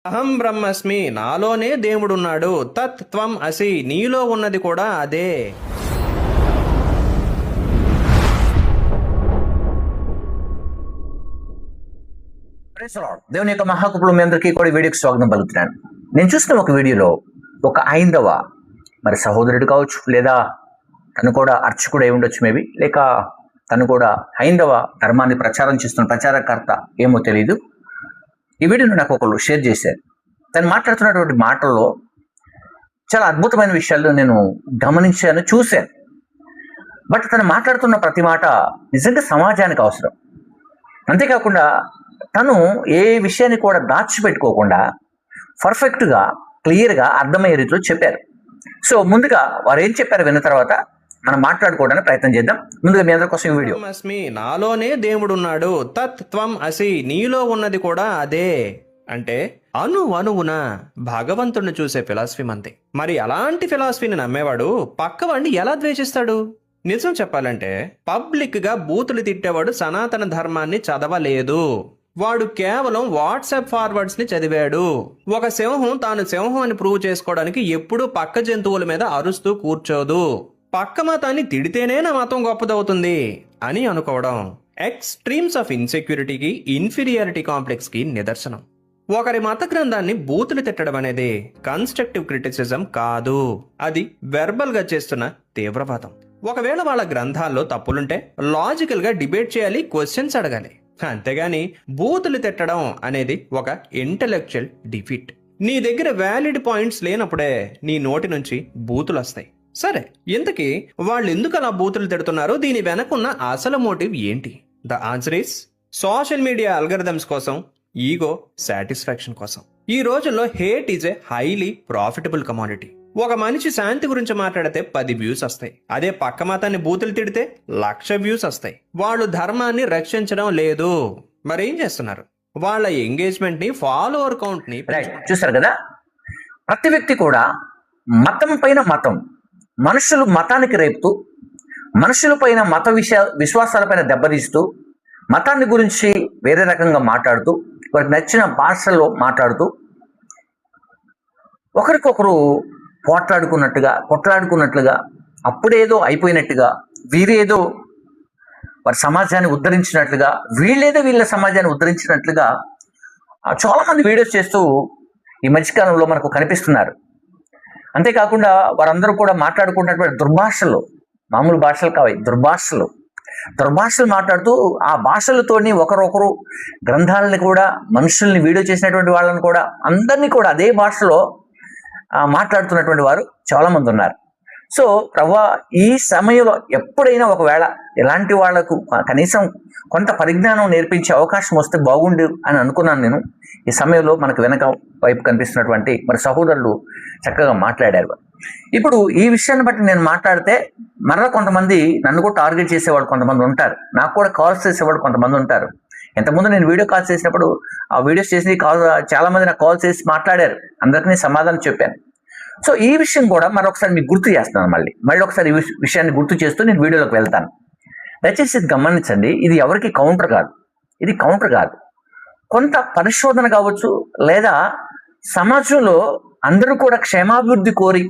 అహం బ్రహ్మస్మి, నాలోనే దేవుడున్నాడు. తత్ త్వం అసి, నీలో ఉన్నది కూడా అదే. దేవుని యొక్క మహాకృపలు మీ అందరికీ కూడా వీడియోకి స్వాగతం పలుకుతున్నాను. నేను చూసిన ఒక వీడియోలో ఒక హైందవ మరి సహోదరుడు కావచ్చు, లేదా తను కూడా అర్చకుడు అయి ఉండొచ్చు, మేబీ, లేక తను కూడా హైందవ ధర్మాన్ని ప్రచారం చేస్తున్న ప్రచారకర్త, ఏమో తెలియదు. ఈ వీడియోని నాకు ఒకళ్ళు షేర్ చేశారు. తను మాట్లాడుతున్నటువంటి మాటల్లో చాలా అద్భుతమైన విషయాలు నేను గమనించాను, చూశాను. బట్ తను మాట్లాడుతున్న ప్రతి మాట నిజంగా సమాజానికి అవసరం. అంతేకాకుండా తను ఏ విషయాన్ని కూడా దాచిపెట్టుకోకుండా పర్ఫెక్ట్గా, క్లియర్గా అర్థమయ్యే రీతిలో చెప్పారు. సో ముందుగా వారు ఏం చెప్పారు విన్న తర్వాత మనం మాట్లాడుకోవడానికి ప్రయత్నం చేద్దాం. ముందుగా మీ అందరి కోసం ఈ వీడియో. అస్మి, నాలోనే దేవుడున్నాడు. తత్ త్వం అసి, నీలో ఉన్నది కూడా అదే. అంటే అణువున భగవంతుడిని చూసే ఫిలాసఫీ మంది. మరి అలాంటి ఫిలాసఫీని నమ్మేవాడు పక్కవాడిని ఎలా ద్వేషిస్తాడు? నిజం చెప్పాలంటే పబ్లిక్ గా బూతులు తిట్టేవాడు సనాతన ధర్మాన్ని చదవలేదు. వాడు కేవలం వాట్సాప్ ఫార్వర్డ్స్ ని చదివాడు. ఒక సింహం తాను సింహం అని ప్రూవ్ చేసుకోవడానికి ఎప్పుడూ పక్క జంతువుల మీద అరుస్తూ కూర్చోదు. పక్క మతాన్ని తిడితేనే నా మతం గొప్పదవుతుంది అని అనుకోవడం ఎక్స్ట్రీమ్స్ ఆఫ్ ఇన్సెక్యూరిటీకి, ఇన్ఫీరియారిటీ కాంప్లెక్స్ కి నిదర్శనం. ఒకరి మత గ్రంథాన్ని బూతులు తిట్టడం అనేది కన్స్ట్రక్టివ్ క్రిటిసిజం కాదు, అది వెర్బల్ గా చేస్తున్న తీవ్రవాదం. ఒకవేళ వాళ్ళ గ్రంథాల్లో తప్పులుంటే లాజికల్ గా డిబేట్ చేయాలి, క్వశ్చన్స్ అడగాలి. అంతేగాని బూతులు తిట్టడం అనేది ఒక ఇంటెలెక్చువల్ డిఫీట్. నీ దగ్గర వ్యాలిడ్ పాయింట్స్ లేనప్పుడే నీ నోటి నుంచి బూతులు వస్తాయి. సరే, ఇంతకీ వాళ్ళు ఎందుకు అలా బూతులు తిడుతున్నారు? దీని వెనకున్న అసలు మోటివ్ ఏంటి? The answer is social media algorithms కోసం, ఈగో సాటిస్ఫాక్షన్ కోసం. ఈ రోజుల్లో hate is a highly profitable commodity. ఒక మనిషి శాంతి గురించి మాట్లాడితే 10 వ్యూస్ వస్తాయి. అదే పక్క మతాన్ని బూతులు తిడితే 1,00,000 వ్యూస్ వస్తాయి. వాళ్ళు ధర్మాన్ని రక్షించడం లేదు. మరేం చేస్తున్నారు? వాళ్ళ ఎంగేజ్మెంట్ ని, ఫాలోవర్ కౌంట్ ని చూసారు కదా. ప్రతి వ్యక్తి కూడా మతం పైన మతం, మనుషులు మతానికి రేపుతూ, మనుషుల పైన మత విశ్వాసాలపైన దెబ్బతీస్తూ, మతాన్ని గురించి వేరే రకంగా మాట్లాడుతూ, వారికి నచ్చిన భాషల్లో మాట్లాడుతూ, ఒకరికొకరు కొట్లాడుకున్నట్లుగా, అప్పుడేదో అయిపోయినట్టుగా, వీరేదో వారి సమాజాన్ని ఉద్ధరించినట్లుగా, వీళ్ళేదో వీళ్ళ సమాజాన్ని ఉద్ధరించినట్లుగా చాలా మంది వీడియోస్ చేస్తూ ఈ మధ్యకాలంలో మనకు కనిపిస్తున్నారు. అంతేకాకుండా వారందరూ కూడా మాట్లాడుకున్నటువంటి దుర్భాషలు, మామూలు భాషలు కావాలి, దుర్భాషలు మాట్లాడుతూ, ఆ భాషలతోని ఒకరొకరు గ్రంథాలని కూడా, మనుషుల్ని వీడియో చేసినటువంటి వాళ్ళని కూడా, అందరినీ కూడా అదే భాషలో మాట్లాడుతున్నటువంటి వారు చాలా మంది ఉన్నారు. సో ప్రభా, ఈ సమయంలో ఎప్పుడైనా ఒకవేళ ఇలాంటి వాళ్లకు కనీసం కొంత పరిజ్ఞానం నేర్పించే అవకాశం వస్తే బాగుండు అని అనుకున్నాను నేను. ఈ సమయంలో మనకు వెనక వైపు కనిపిస్తున్నటువంటి మరి సహోదరులు చక్కగా మాట్లాడారు. ఇప్పుడు ఈ విషయాన్ని బట్టి నేను మాట్లాడితే మరలా కొంతమంది నన్ను కూడా టార్గెట్ చేసేవాడు కొంతమంది ఉంటారు, నాకు కూడా కాల్స్ చేసేవాడు కొంతమంది ఉంటారు. ఇంతకుముందు నేను వీడియో కాల్స్ చేసినప్పుడు ఆ వీడియోస్ చేసి చాలా మంది నాకు కాల్ చేసి మాట్లాడారు, అందరికీ నేను సమాధానం చెప్పాను. సో ఈ విషయం కూడా మరొకసారి మీకు గుర్తు చేస్తున్నాను. మళ్ళీ ఒకసారి ఈ విషయాన్ని గుర్తు చేస్తూ నేను వీడియోలోకి వెళ్తాను. దయచేసి ఇది గమనించండి. ఇది ఎవరికి కౌంటర్ కాదు. కొంత పరిశోధన కావచ్చు, లేదా సమాజంలో అందరూ కూడా క్షేమాభివృద్ధి కోరి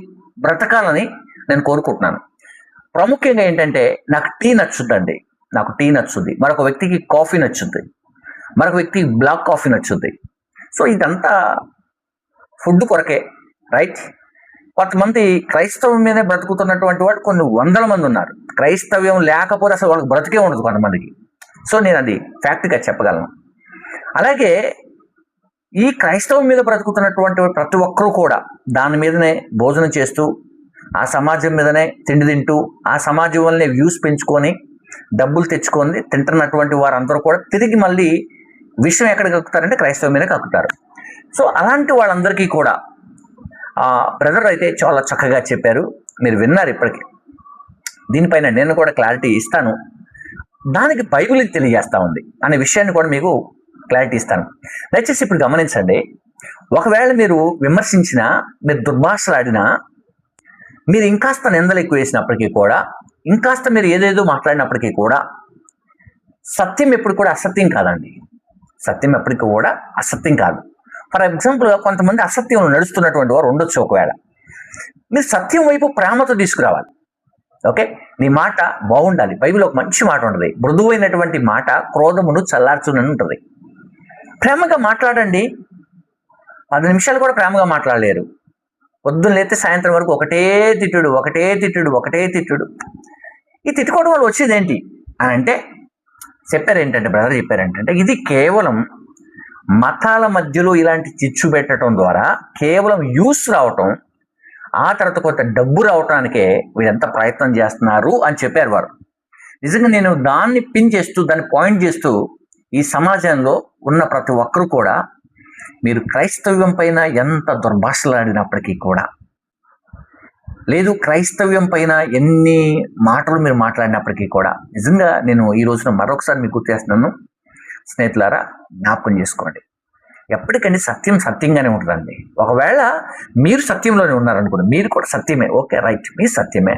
బ్రతకాలని నేను కోరుకుంటున్నాను. ప్రాముఖ్యంగా ఏంటంటే, నాకు టీ నచ్చుద్ది, మరొక వ్యక్తికి కాఫీ నచ్చుద్ది, మరొక వ్యక్తికి బ్లాక్ కాఫీ నచ్చుద్ది. సో ఇదంతా ఫుడ్ కొరకే, రైట్? కొంతమంది క్రైస్తవం మీదే బ్రతుకుతున్నటువంటి వాడు కొన్ని వందల మంది ఉన్నారు. క్రైస్తవ్యం లేకపోతే అసలు వాళ్ళకి బ్రతికే ఉండదు కొంతమందికి. సో నేను అది ఫ్యాక్ట్గా చెప్పగలను. అలాగే ఈ క్రైస్తవం మీద బ్రతుకుతున్నటువంటి ప్రతి ఒక్కరూ కూడా దాని మీదనే భోజనం చేస్తూ, ఆ సమాజం మీదనే తిండి తింటూ, ఆ సమాజం వల్లనే వ్యూస్ పెంచుకొని డబ్బులు తెచ్చుకొని తింటున్నటువంటి వారందరూ కూడా తిరిగి మళ్ళీ విషయం ఎక్కడ కక్కుతారంటే క్రైస్తవం మీద కక్కుతారు. సో అలాంటి వాళ్ళందరికీ కూడా బ్రదర్ అయితే చాలా చక్కగా చెప్పారు, మీరు విన్నారు ఇప్పటికీ. దీనిపైన నేను కూడా క్లారిటీ ఇస్తాను. దానికి బైబిల్ తెలియజేస్తా ఉంది అనే విషయాన్ని కూడా మీకు క్లారిటీ ఇస్తాను. దయచేసి ఇప్పుడు గమనించండి. ఒకవేళ మీరు విమర్శించినా, మీరు దుర్భాషలాడినా, మీరు ఇంకాస్త నిందలు ఎక్కువ వేసినప్పటికీ కూడా, ఇంకాస్త మీరు ఏదేదో మాట్లాడినప్పటికీ కూడా, సత్యం ఎప్పుడు కూడా అసత్యం కాదండి. సత్యం ఎప్పటికీ కూడా అసత్యం కాదు. ఫర్ ఎగ్జాంపుల్ కొంతమంది అసత్యంలో నడుస్తున్నటువంటి వారు ఉండొచ్చు. ఒకవేళ మీరు సత్యం వైపు ప్రేమతో తీసుకురావాలి. ఓకే, నీ మాట బాగుండాలి. బైబిల్ ఒక మంచి మాట ఉంటుంది, మృదువైనటువంటి మాట క్రోధమును చల్లార్చునని ఉంటుంది. ప్రేమగా మాట్లాడండి. 10 నిమిషాలు కూడా ప్రేమగా మాట్లాడలేరు. పొద్దున్న లేతే సాయంత్రం వరకు ఒకటే తిట్టుడు. ఈ తిట్టుకోవడం వల్ల వచ్చేది ఏంటి అని అంటే బ్రదర్ చెప్పారేంటంటే ఇది కేవలం మతాల మధ్యలో ఇలాంటి చిచ్చు పెట్టడం ద్వారా కేవలం యూస్ రావటం, ఆ తర్వాత కొంత డబ్బు రావటానికే వీళ్ళంతా ప్రయత్నం చేస్తున్నారు అని చెప్పారు వారు. నిజంగా నేను దాన్ని పిన్ చేస్తూ, దాన్ని పాయింట్ చేస్తూ, ఈ సమాజంలో ఉన్న ప్రతి ఒక్కరు కూడా మీరు క్రైస్తవ్యం పైన ఎంత దుర్భాషలాడినప్పటికీ కూడా, లేదు క్రైస్తవ్యం పైన ఎన్ని మాటలు మీరు మాట్లాడినప్పటికీ కూడా, నిజంగా నేను ఈ రోజున మరొకసారి మీకు గుర్తు చేస్తున్నాను, స్నేహితులారా జ్ఞాపకం చేసుకోండి. ఎప్పటికండి సత్యం సత్యంగానే ఉంటుందండి. ఒకవేళ మీరు సత్యంలోనే ఉన్నారనుకోండి, మీరు కూడా సత్యమే, ఓకే రైట్, మీ సత్యమే,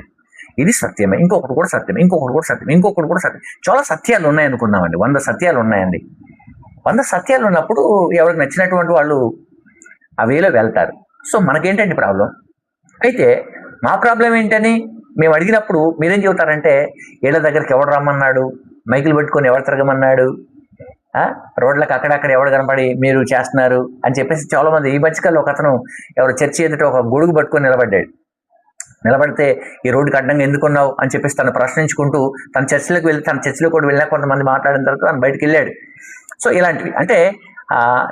ఇది సత్యమే, ఇంకొకటి కూడా సత్యమే, ఇంకొకటి కూడా సత్యం. చాలా సత్యాలు ఉన్నాయి అనుకున్నామండి, 100 సత్యాలు ఉన్నాయండి. 100 సత్యాలు ఉన్నప్పుడు ఎవరికి నచ్చినటువంటి వాళ్ళు ఆ వేలో వెళ్తారు. సో మనకేంటండి ప్రాబ్లం? అయితే మా ప్రాబ్లం ఏంటని మేము అడిగినప్పుడు మీరేం చెబుతారంటే, ఏళ్ళ దగ్గరికి ఎవడు రమ్మన్నాడు, మైకులు పెట్టుకొని ఎవరు తిరగమన్నాడు, రోడ్లకు అక్కడక్కడ ఎవడు కనపడి మీరు చేస్తున్నారు అని చెప్పేసి చాలా మంది. ఈ మధ్యకాలంలో ఒక అతను ఎవరు చర్చి ఎదుట ఒక గొడుగు పట్టుకొని నిలబడితే ఈ రోడ్డుకి అడ్డంగా ఎందుకున్నావు అని చెప్పేసి తను ప్రశ్నించుకుంటూ తన చర్చిలో కూడా వెళ్ళినా కొంతమంది మాట్లాడిన తర్వాత తను బయటకు వెళ్ళాడు. సో ఇలాంటివి అంటే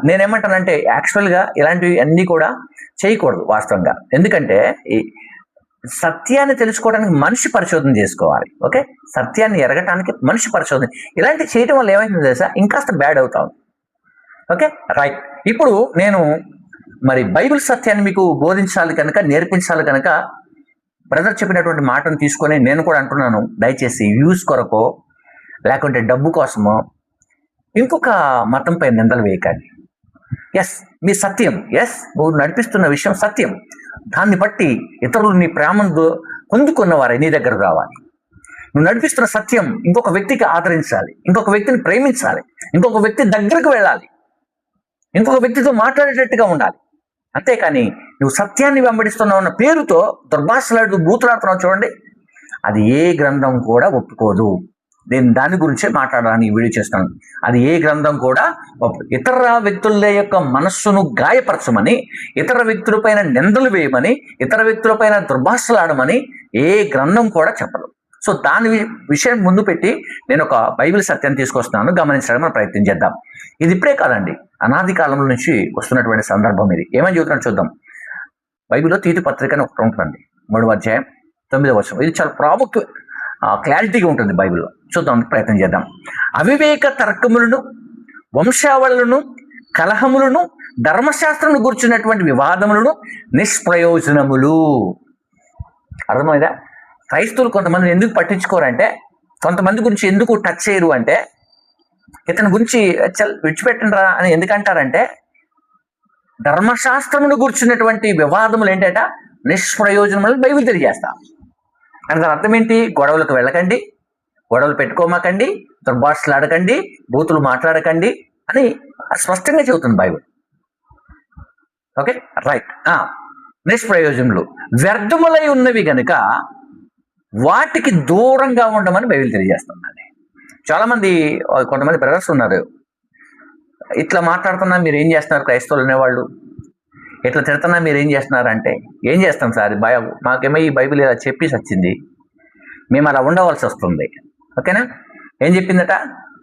నేనేమంటానంటే యాక్చువల్గా ఇలాంటివి అన్నీ కూడా చేయకూడదు వాస్తవంగా. ఎందుకంటే ఈ సత్యాన్ని తెలుసుకోవడానికి మనిషి పరిశోధన చేసుకోవాలి. ఓకే, సత్యాన్ని ఎరగటానికి మనిషి పరిశోధన. ఇలాంటివి చేయటం వల్ల ఏమైంది తెలుసా, ఇంకాస్త బ్యాడ్ అవుతాం. Okay right. ఇప్పుడు నేను మరి బైబిల్ సత్యాన్ని మీకు బోధించాలి కనుక, నేర్పించాలి కనుక బ్రదర్ చెప్పినటువంటి మాటను తీసుకొని నేను కూడా అంటున్నాను, దయచేసి వ్యూస్ కొరకో లేకుంటే డబ్బు కోసమో ఇంకొక మతంపై నిందలు వేయకండి. ఎస్, మీ సత్యం, ఎస్ నువ్వు నడిపిస్తున్న విషయం సత్యం, దాన్ని బట్టి ఇతరులు నీ ప్రేమను పొందుకున్న వారే నీ దగ్గరకు రావాలి. నువ్వు నడిపిస్తున్న సత్యం ఇంకొక వ్యక్తికి ఆదరించాలి, ఇంకొక వ్యక్తిని ప్రేమించాలి, ఇంకొక వ్యక్తి దగ్గరకు వెళ్ళాలి, ఇంకొక వ్యక్తితో మాట్లాడేటట్టుగా ఉండాలి. అంతేకాని నువ్వు సత్యాన్ని వెంబడిస్తున్నావు అన్న పేరుతో దుర్భాషలాడుతూ బూతులాడుతున్నావు చూడండి, అది ఏ గ్రంథం కూడా ఒప్పుకోదు. నేను దాని గురించే మాట్లాడాలని వీడియో చేస్తాను. అది ఏ గ్రంథం కూడా ఇతర వ్యక్తుల యొక్క మనస్సును గాయపరచమని, ఇతర వ్యక్తులపైన నిందలు వేయమని, ఇతర వ్యక్తులపైన దుర్భాషలాడమని ఏ గ్రంథం కూడా చెప్పదు. సో దాని విషయం ముందు పెట్టి నేను ఒక బైబిల్ సత్యాన్ని తీసుకొస్తున్నాను, గమనించడానికి మనం ప్రయత్నం చేద్దాం. ఇది ఇప్పుడే కాదండి, అనాది కాలంలో నుంచి వస్తున్నటువంటి సందర్భం ఇది. ఏమని చెబుతున్నాడు చూద్దాం. బైబిల్లో తీతు పత్రిక అని ఒకటి ఉంటుందండి, 3వ అధ్యాయం 9వ వచనం. ఇది చాలా ప్రాముఖ్య క్లారిటీగా ఉంటుంది బైబిల్లో. చూద్దాం, ప్రయత్నం చేద్దాం. అవివేక తర్కములను, వంశావళులను, కలహములను, ధర్మశాస్త్రమును గుర్చినటువంటి వివాదములను, నిష్ప్రయోజనములు. అర్థమైందా? క్రైస్తవులు కొంతమంది ఎందుకు పట్టించుకోరంటే, కొంతమంది గురించి ఎందుకు టచ్ చేయరు అంటే, ఇతని గురించి విడిచిపెట్టండి రా అని ఎందుకంటారంటే, ధర్మశాస్త్రమును గుర్చినటువంటి వివాదములు ఏంటంట నిష్ప్రయోజనములు బైబిల్ తెలియజేస్తాం. అంటే దాని అర్థం ఏంటి? గొడవలకు వెళ్ళకండి, గొడవలు పెట్టుకోమాకండి, దుర్భాషలు ఆడకండి, బూతులు మాట్లాడకండి అని స్పష్టంగా చెబుతుంది బైబిల్. Okay right. నిష్ప్రయోజనములు వ్యర్థములై ఉన్నవి గనుక వాటికి దూరంగా ఉండమని బైబిల్ తెలియజేస్తుందండి. కొంతమంది బ్రదర్స్ ఉన్నారు, ఇట్లా మాట్లాడుతున్నా మీరు ఏం చేస్తున్నారు క్రైస్తవులు అనేవాళ్ళు, ఇట్లా తిడుతున్నా మీరు ఏం చేస్తున్నారు అంటే, ఏం చేస్తాం సార్, మాకేమో ఈ బైబిల్ ఇలా చెప్పేసి వచ్చింది, మేము అలా ఉండవలసి వస్తుంది. ఓకేనా? ఏం చెప్పిందట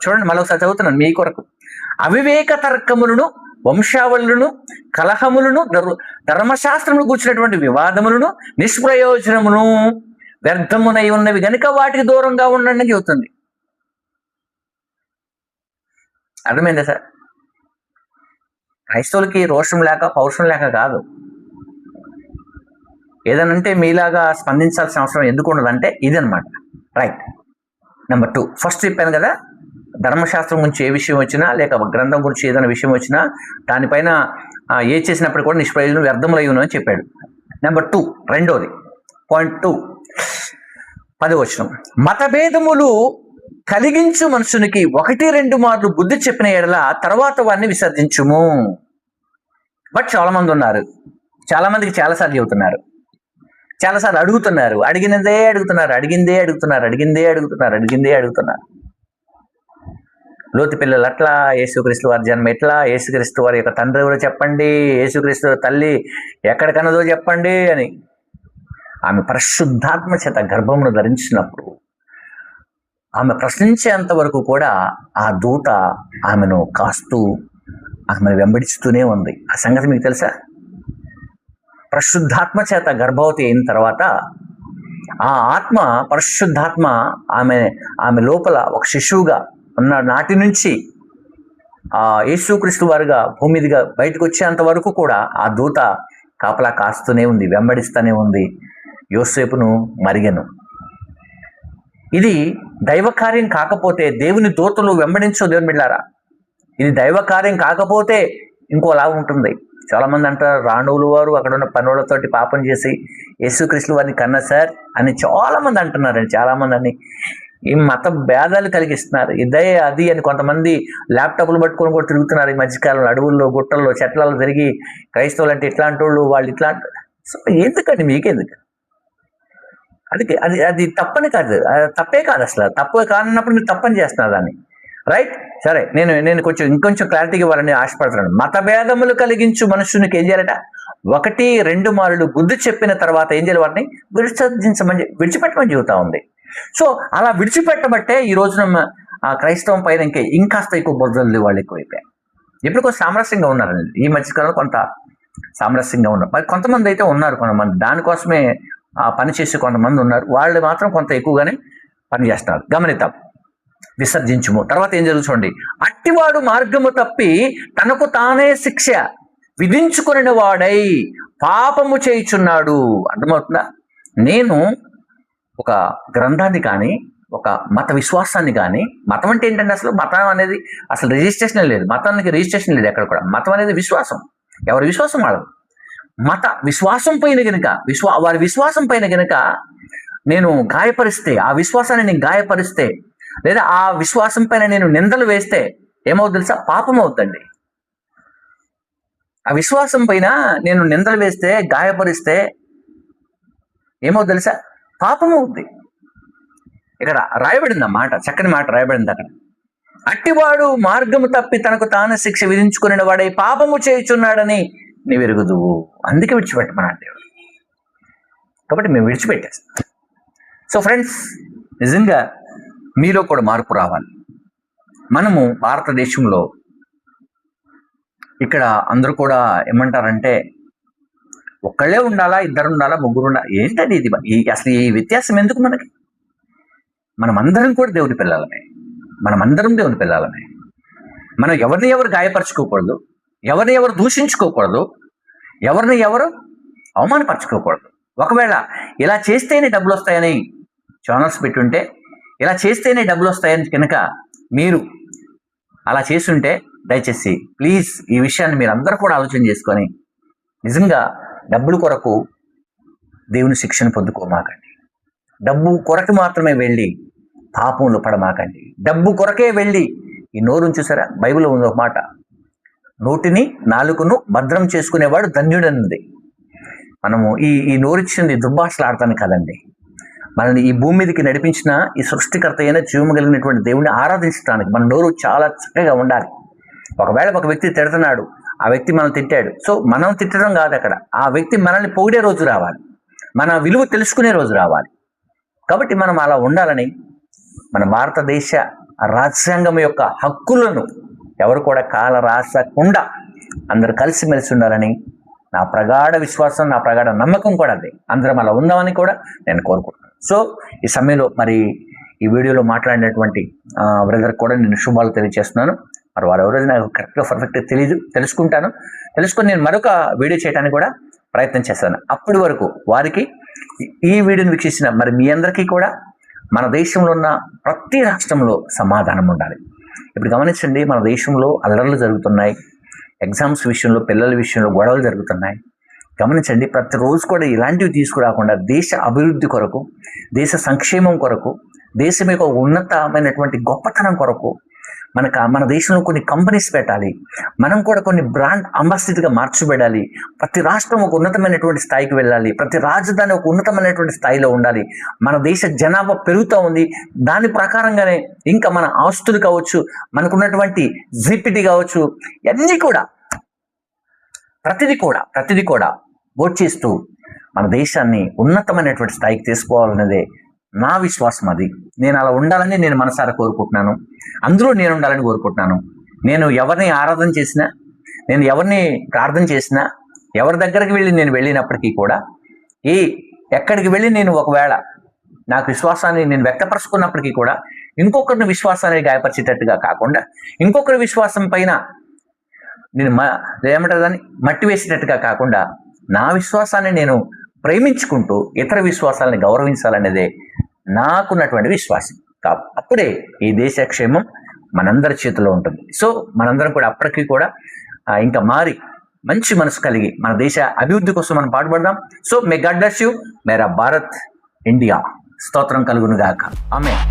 చూడండి, మరొకసారి చదువుతున్నాను మీ కొరకు. అవివేక తర్కములను, వంశావళులను, కలహములను, ధర్మశాస్త్రమును కూర్చున్నటువంటి వివాదములను, నిష్ప్రయోజనమును, వ్యర్థమునై ఉన్నవి కనుక వాటికి దూరంగా ఉండండి అని చెబుతుంది. అర్థమైందా సార్? క్రైస్తవులకి రోషం లేక పౌరుషం లేక కాదు, ఏదనంటే మీలాగా స్పందించాల్సిన అవసరం ఎందుకు ఉండదంటే ఇదనమాట. రైట్. నెంబర్ 2, ఫస్ట్ చెప్పాను కదా, ధర్మశాస్త్రం గురించి ఏ విషయం వచ్చినా లేక గ్రంథం గురించి ఏదైనా విషయం వచ్చినా దానిపైన ఏ చేసినప్పుడు కూడా నిష్ప్రయోజనం వ్యర్థములయ్యును అని చెప్పాడు. నెంబర్ 2, రెండోది పాయింట్ 2, 10వ వచనం. మతభేదములు కలిగించు మనుషునికి 1-2 మార్లు బుద్ధి చెప్పిన ఎడల తర్వాత వారిని విసర్జించుము. బట్ చాలా మంది ఉన్నారు, చాలా మందికి చాలాసార్లు చెబుతున్నారు, చాలాసార్లు అడుగుతున్నారు, అడిగిందే అడుగుతున్నారు. లోతు పిల్లలు అట్లా, యేసుక్రీస్తు వారి జన్మ ఎట్లా, యేసుక్రీస్తు వారి యొక్క తండ్రి ఎవరో చెప్పండి, యేసుక్రీస్తు తల్లి ఎక్కడికన్నదో చెప్పండి అని ఆమె పరిశుద్ధాత్మ చేత గర్భమును ధరించినప్పుడు ఆమె ప్రశ్నించేంత వరకు కూడా ఆ దూత ఆమెను కాస్తూ ఆమెను వెంబడిస్తూనే ఉంది. ఆ సంగతి మీకు తెలుసా? పరిశుద్ధాత్మ చేత గర్భవతి అయిన తర్వాత ఆ ఆత్మ, పరిశుద్ధాత్మ ఆమె లోపల ఒక శిశువుగా ఉన్న నాటి నుంచి యేసుక్రీస్తు వారుగా భూమి మీదుగా బయటకు వచ్చేంత వరకు కూడా ఆ దూత కాపలా కాస్తూనే ఉంది, వెంబడిస్తూనే ఉంది యోసేపును, మరియను. ఇది దైవకార్యం కాకపోతే, దేవుని దూతలు వెంబడించో దేవుని బిడ్డారా, ఇది దైవకార్యం కాకపోతే ఇంకోలా ఉంటుంది. చాలా మంది అంటారు, రాణువులు వారు అక్కడ ఉన్న పనులతోటి పాపం చేసి యేసుక్రీస్తు వారిని కన్నా సార్ అని చాలా మంది అంటున్నారండి. చాలా మంది అని ఈ మత భేదాలు కలిగిస్తున్నారు. ఇదే అది అని కొంతమంది ల్యాప్టాప్లు పట్టుకొని కూడా తిరుగుతున్నారు ఈ మధ్యకాలంలో, అడవుల్లో, గుట్టల్లో, చెట్లలో తిరిగి క్రైస్తవులు అంటే ఇట్లాంటి వాళ్ళు ఇట్లా. సో ఎందుకండి, మీకెందుకు? అది తప్పని కాదు, తప్పే కాదు, అసలు తప్పే కానప్పుడు మీరు తప్పని చేస్తున్నారు దాన్ని. రైట్, సరే, నేను ఇంకొంచెం క్లారిటీగా ఇవ్వాలని ఆశపడుతున్నాను. మత భేదములు కలిగించు మనుషునికి ఏం చేయాలట? 1-2 మారులు బుద్ధి చెప్పిన తర్వాత ఏం చేయాలి? వాటిని విడిచిపెట్టమని చెబుతా ఉంది. సో అలా విడిచిపెట్టబట్టే ఈ రోజున క్రైస్తవం పైన ఇంకాస్త ఎక్కువ బుద్ధులు వాళ్ళు ఎక్కువైపోయాయి. ఇప్పుడు కొంచెం సామరస్యంగా ఉన్నారండి, ఈ మధ్యకాలంలో కొంత సామరస్యంగా ఉన్నారు. మరి కొంతమంది అయితే ఉన్నారు, కొంతమంది దానికోసమే పని చేసే కొంతమంది ఉన్నారు, వాళ్ళు మాత్రం కొంత ఎక్కువగానే పని చేస్తున్నారు. గమనిద్దాం. విసర్జించుము. తర్వాత ఏం జరుగుతుంది? అట్టివాడు మార్గము తప్పి తనకు తానే శిక్ష విధించుకుని వాడై పాపము చేయుచున్నాడు. అర్థమవుతుందా? నేను ఒక గ్రంథాన్ని కానీ, ఒక మత విశ్వాసాన్ని కానీ, మతం అంటే ఏంటంటే అసలు మతం అనేది అసలు రిజిస్ట్రేషన్ లేదు, మతానికి రిజిస్ట్రేషన్ లేదు ఎక్కడ కూడా. మతం అనేది విశ్వాసం, ఎవరి విశ్వాసం వాళ్ళది. మత విశ్వాసం పైన గనుక వారి విశ్వాసం పైన గనుక నేను గాయపరిస్తే, ఆ విశ్వాసాన్ని నేను గాయపరిస్తే, లేదా ఆ విశ్వాసం పైన నేను నిందలు వేస్తే ఏమవుతుంది తెలుసా? పాపం అవుతుందండి. ఆ విశ్వాసం పైన నేను నిందలు వేస్తే, గాయపరిస్తే ఏమవుతుంది తెలుసా? పాపం అవుద్ది. ఇక్కడ రాయబడింది ఆ మాట, చక్కని మాట రాయబడింది అక్కడ. అట్టివాడు మార్గము తప్పి తనకు తాను శిక్ష విధించుకుని వాడై పాపము చేయుచున్నాడని నీవు ఎరుగుదువు. అందుకే విడిచిపెట్టమన్నాడు దేవుడు. కాబట్టి మేము విడిచిపెట్టేస్తాం. సో ఫ్రెండ్స్, నిజంగా మీలో కూడా మార్పు రావాలి. మనము భారతదేశంలో ఇక్కడ అందరూ కూడా ఏమంటారంటే ఒక్కళ్ళే ఉండాలా, ఇద్దరు ఉండాలా, ముగ్గురు ఉండాలా? ఏంటండి ఇది? అసలు ఈ వ్యత్యాసం ఎందుకు మనకి? మనమందరం కూడా దేవుని పిల్లలమే, మనమందరం దేవుని పిల్లలమే. మనం ఎవరిని ఎవరు గాయపరచుకోకూడదు, ఎవరిని ఎవరు దూషించుకోకూడదు, ఎవరిని ఎవరు అవమానపరచుకోకూడదు. ఒకవేళ ఇలా చేస్తేనే డబ్బులు వస్తాయని ఛానల్స్ పెట్టుంటే, ఇలా చేస్తేనే డబ్బులు వస్తాయని కనుక మీరు అలా చేస్తుంటే, దయచేసి ప్లీజ్ ఈ విషయాన్ని మీరు అందరూ కూడా ఆలోచన చేసుకొని నిజంగా డబ్బుల కొరకు దేవుని శిక్షను పొందుకోమాకండి. డబ్బు కొరకు మాత్రమే వెళ్ళి పాపంలో పడమాకండి. డబ్బు కొరకే వెళ్ళి ఈ నోరును చూసారా? బైబిల్లో ఉంది ఒక మాట, నోటిని నాలుకను భద్రం చేసుకునేవాడు ధన్యుడన్నది. మనము ఈ నోరిచ్చింది దుర్భాషలాడతాను కదండి, మనల్ని ఈ భూమి మీదకి నడిపించిన ఈ సృష్టికర్త అయిన జీవము కలిగినటువంటి దేవుని ఆరాధించడానికి మన నోరు చాలా చక్కగా ఉండాలి. ఒకవేళ ఒక వ్యక్తి తిడుతున్నాడు, ఆ వ్యక్తి మనం తిట్టాడు, సో మనం తిట్టడం కాదు అక్కడ, ఆ వ్యక్తి మనల్ని పొగిడే రోజు రావాలి, మన విలువ తెలుసుకునే రోజు రావాలి. కాబట్టి మనం అలా ఉండాలని, మన భారతదేశ రాజ్యాంగం యొక్క హక్కులను ఎవరు కూడా కాల రాసకుండా అందరూ కలిసిమెలిసి ఉండాలని నా ప్రగాఢ విశ్వాసం, నా ప్రగాఢ నమ్మకం కూడా అదే. అందరం అలా ఉందామని కూడా నేను కోరుకుంటున్నాను. సో ఈ సమయంలో మరి ఈ వీడియోలో మాట్లాడినటువంటి బ్రదర్ కూడా నేను శుభాలు తెలియజేస్తున్నాను. మరి వారు ఎవరైనా నాకు కరెక్ట్గా పర్ఫెక్ట్గా తెలుసుకొని నేను మరొక వీడియో చేయడానికి కూడా ప్రయత్నం చేస్తాను. అప్పటి వరకు వారికి ఈ వీడియోని వీక్షించిన మరి మీ అందరికీ కూడా మన దేశంలో ఉన్న ప్రతి రాష్ట్రంలో సమాధానం ఉండాలి. ఇప్పుడు గమనించండి, మన దేశంలో అల్లర్లు జరుగుతున్నాయి, ఎగ్జామ్స్ విషయంలో, పిల్లల విషయంలో గొడవలు జరుగుతున్నాయి. గమనించండి, ప్రతిరోజు కూడా ఇలాంటివి తీసుకురాకుండా దేశ అభివృద్ధి కొరకు, దేశ సంక్షేమం కొరకు, దేశం యొక్క ఉన్నతమైనటువంటి గొప్పతనం కొరకు మన దేశంలో కొన్ని కంపెనీస్ పెట్టాలి, మనం కూడా కొన్ని బ్రాండ్ అంబాసిడర్గా మార్చబడాలి. ప్రతి రాష్ట్రం ఒక ఉన్నతమైనటువంటి స్థాయికి వెళ్ళాలి, ప్రతి రాజధాని ఒక ఉన్నతమైనటువంటి స్థాయిలో ఉండాలి. మన దేశ జనాభా పెరుగుతూ ఉంది, దాని ప్రకారంగానే ఇంకా మన ఆస్తులు కావచ్చు, మనకున్నటువంటి జీపీటీ కావచ్చు, అన్నీ కూడా ప్రతిదీ కూడా ఓట్ చేస్తూ మన దేశాన్ని ఉన్నతమైనటువంటి స్థాయికి తీసుకోవాలన్నదే నా విశ్వాసం. అది నేను అలా ఉండాలని నేను మనసారా కోరుకుంటున్నాను. అందులో నేను ఉండాలని కోరుకుంటున్నాను. నేను ఎవరిని ఆరాధన చేసినా, నేను ఎవరిని ప్రార్థన చేసినా, ఎవరి దగ్గరికి నేను వెళ్ళినప్పటికీ కూడా, ఎక్కడికి వెళ్ళి నేను ఒకవేళ నాకు విశ్వాసాన్ని నేను వ్యక్తపరుచుకున్నప్పటికీ కూడా ఇంకొకరిని విశ్వాసాన్ని గాయపరిచేటట్టుగా కాకుండా, ఇంకొకరి విశ్వాసం పైన నేను ఏమంటారు దాన్ని మట్టి వేసినట్టుగా కాకుండా, నా విశ్వాసాన్ని నేను ప్రేమించుకుంటూ ఇతర విశ్వాసాలని గౌరవించాలనేదే నాకున్నటువంటి విశ్వాసం. అప్పుడే ఈ దేశ క్షేమం మనందరి చేతిలో ఉంటుంది. సో మనందరం కూడా అప్పటికీ కూడా ఇంకా మారి మంచి మనసు కలిగి మన దేశ అభివృద్ధి కోసం మనం పాటుపడదాం. So may God bless you. మేరా భారత్ ఇండియా స్తోత్రం కలుగును గాక. ఆమేన్.